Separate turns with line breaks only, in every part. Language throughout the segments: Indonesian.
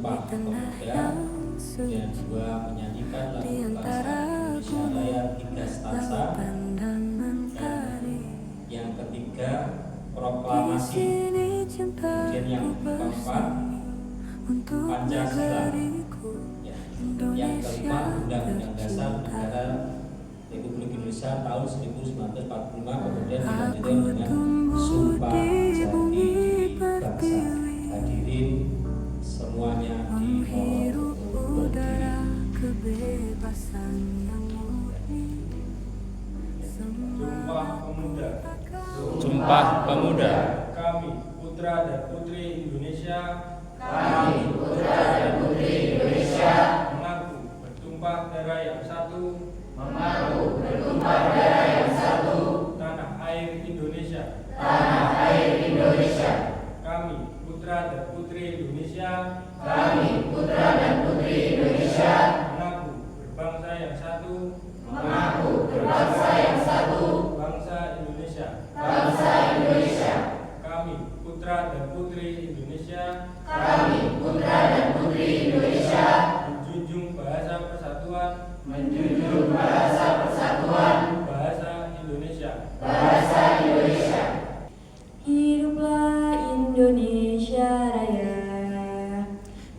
Sumpah Pemuda, yang kedua menyanyikan lagu bangsa Indonesia Raya 3 stanza, dan yang ketiga proklamasi, kemudian yang keempat Pancasila, ya. Yang kelima Undang-Undang Dasar Negara Republik Indonesia tahun 1945, kemudian dilanjutkan dengan Sumpah Jati Bangsa. Hadirin semuanya dimohon berdiri.
Sumpah Pemuda.
Sumpah Pemuda.
Kami putra dan putri Indonesia.
Kami putra dan putri Indonesia.
Mengaku bertumpah darah yang satu.
Mengaku bertumpah darah yang satu.
Tanah air Indonesia.
Tanah air Indonesia.
Kami putra dan putri Indonesia.
Kami putra dan putri Indonesia.
Mengaku berbangsa yang satu.
Mengaku berbangsa yang satu.
Bangsa Indonesia.
Bangsa Indonesia.
Kami putra dan putri Indonesia.
Kami putra dan putri Indonesia.
Menjunjung bahasa persatuan.
Menjunjung bahasa persatuan.
Bahasa Indonesia.
Bahasa Indonesia.
Hiduplah Indonesia Raya.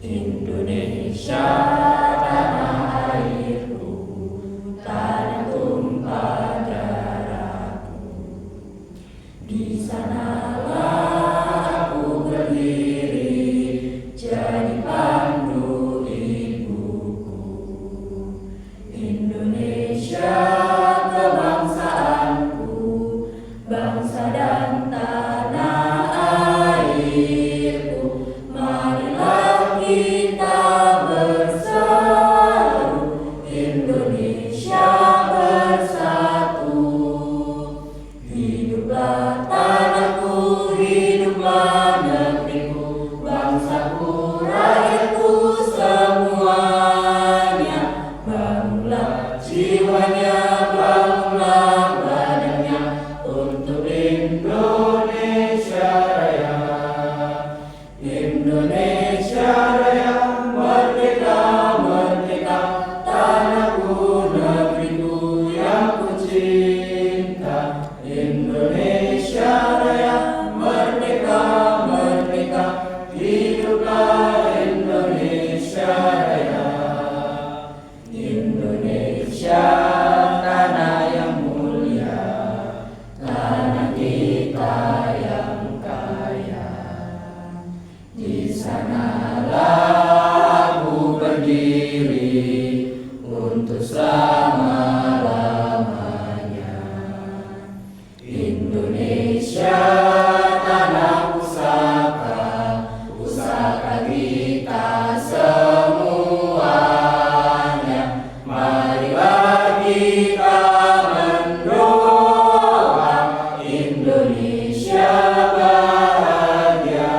Indonesia tanah airku, tanah tumpah darahku. Di sanalah aku berdiri, jadi pandu ibuku. Indonesia kebangsaanku, bangsa dan tanah airku. Marilah kita bersatu, Indonesia bersatu. Hiduplah tanahku, hiduplah negeriku, bangsaku, rakyatku semuanya. Bangunlah jiwanya, bangunlah badannya untuk Indonesia Raya. Indonesia Raya, merdeka, merdeka, tanahku, negeriku yang ku cinta. Indonesia Raya, merdeka, merdeka, hiduplah Indonesia Raya. Indonesia tanah yang mulia, tanah kita yang kaya. Di sanalah aku berdiri untuk selama-lamanya. Indonesia tanah pusaka, pusaka kita semuanya. Marilah kita mendoa Indonesia bahagia.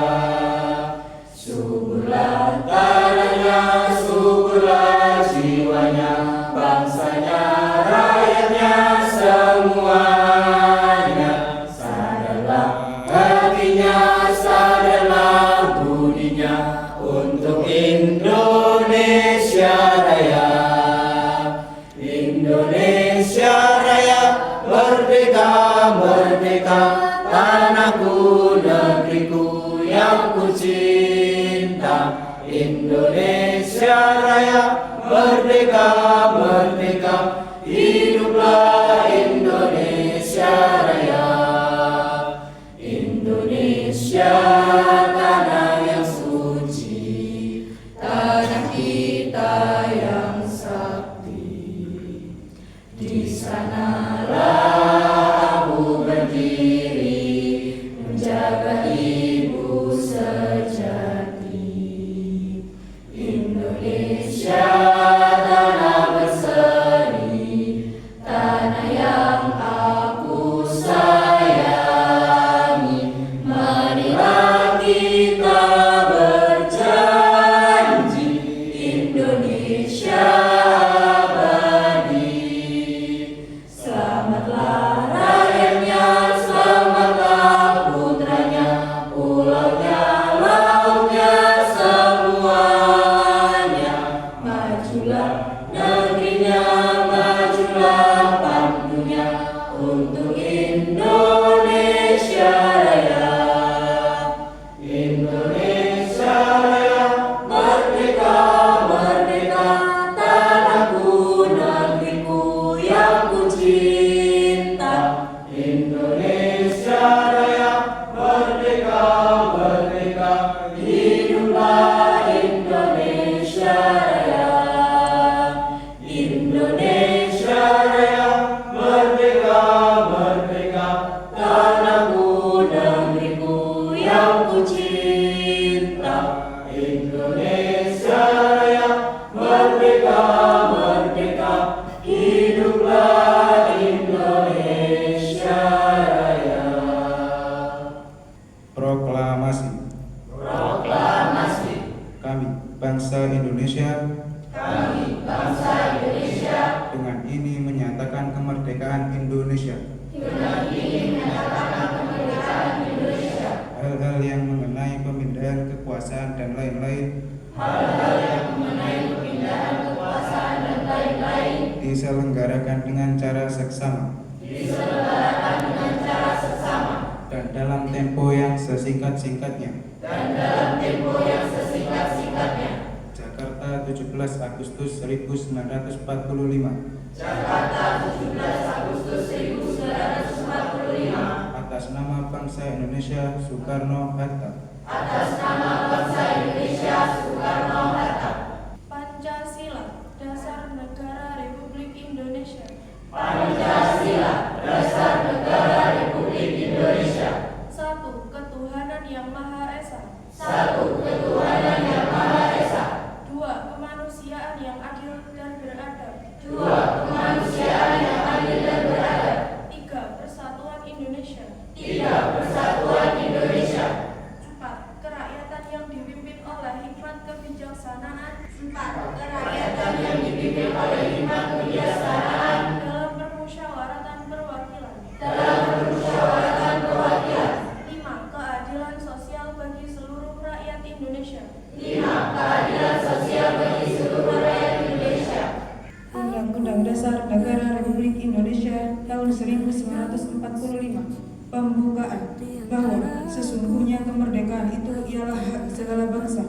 Suburlah tanahnya, suburlah jiwanya, bangsanya, rakyatnya semuanya. Sadarlah hatinya, sadarlah budinya untuk Indonesia Raya. Indonesia Raya, merdeka, merdeka, tanahku, negeriku yang ku cinta. Indonesia Raya, merdeka, merdeka, hiduplah Indonesia Raya. Indonesia tanah yang suci, tanah kita yang sakti. Di sanalah aku berdiri, menjaga ibu sejati. Indonesia tanah berseri, tanah yang aku sayangi. Marilah kita cinta Indonesia Raya, merdeka, merdeka, hiduplah Indonesia Raya.
Proklamasi.
Proklamasi.
Kami, bangsa Indonesia, dengan ini menyatakan kemerdekaan Indonesia. Hal-hal yang mengenai pemindahan kekuasaan dan lain-lain diselenggarakan dengan cara seksama dan dalam tempo yang sesingkat-singkatnya. Jakarta, 17 Agustus 1945. Atas nama bangsa Indonesia Soekarno-Hatta.
Pancasila, dasar negara Republik Indonesia. Satu, ketuhanan yang Maha Esa. Dua, kemanusiaan yang adil dan beradab. Tiga, persatuan Indonesia. Empat, kerakyatan yang dipimpin oleh hikmat kebijaksanaan. Dalam permusyawaratan perwakilan. Lima, keadilan sosial bagi seluruh rakyat Indonesia.
Undang-Undang Dasar Negara Republik Indonesia tahun 1945 pembukaan bahwa sesungguhnya kemerdekaan itu ialah hak segala bangsa,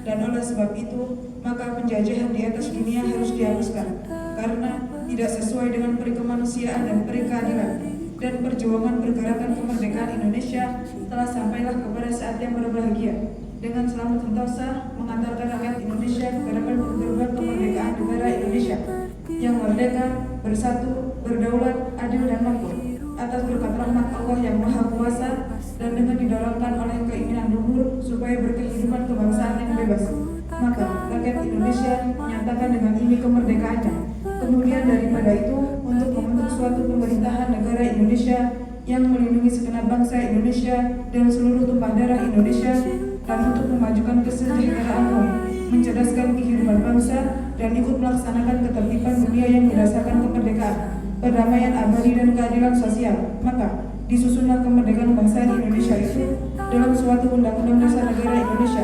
dan oleh sebab itu maka penjajahan di atas dunia harus dihapuskan karena tidak sesuai dengan peri kemanusiaan dan peri keadilan, dan perjuangan pergerakan kemerdekaan Indonesia telah sampailah kepada saat yang berbahagia dengan selamat sentosa mengantarkan rakyat Indonesia ke hadapan gerbang kemerdekaan negara Indonesia yang merdeka, bersatu, berdaulat, adil dan makmur atas berkat rahmat Allah yang Maha Kuasa, dan dengan didorongkan oleh keinginan luhur supaya berkehidupan kebangsaan yang bebas. Maka rakyat Indonesia menyatakan dengan ini kemerdekaannya. Kemudian daripada itu, untuk membentuk suatu pemerintahan negara Indonesia yang melindungi segenap bangsa Indonesia dan seluruh tumpah darah Indonesia, dan untuk memajukan kesejahteraan umum, mencerdaskan kehidupan bangsa, dan ikut melaksanakan ketertiban dunia yang berdasarkan kemerdekaan, perdamaian abadi dan keadilan sosial. Maka disusunlah kemerdekaan bangsa Indonesia itu dalam suatu undang-undang dasar negara Indonesia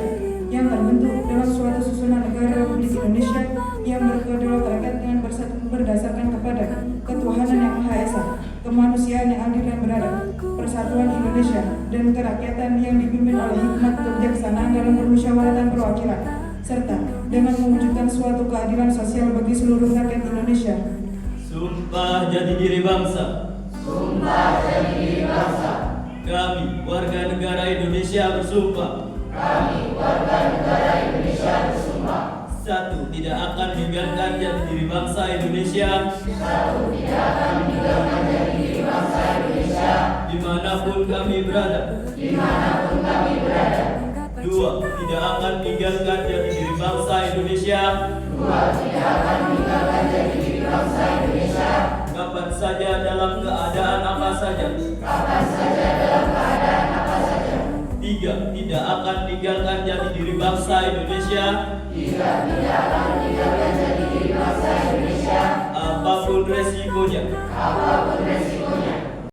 yang terbentuk dalam suatu susunan negara Republik Indonesia yang berkedaulatan rakyat dengan bersatu berdasarkan kepada ketuhanan yang Maha Esa, kemanusiaan yang adil dan beradab, persatuan Indonesia, dan kerakyatan yang dipimpin oleh hikmat kebijaksanaan dalam permusyawaratan perwakilan, serta dengan mewujudkan suatu keadilan sosial bagi seluruh rakyat Indonesia.
Sumpah jati diri bangsa. Kami, warga negara Indonesia bersumpah. Satu, tidak akan meninggalkan jati diri bangsa Indonesia. Dimanapun kami berada. Dua, tidak akan meninggalkan jati diri bangsa Indonesia. Kapan saja dalam keadaan apa saja. Tiga, tidak akan meninggalkan jati diri bangsa Indonesia. Apapun resikonya.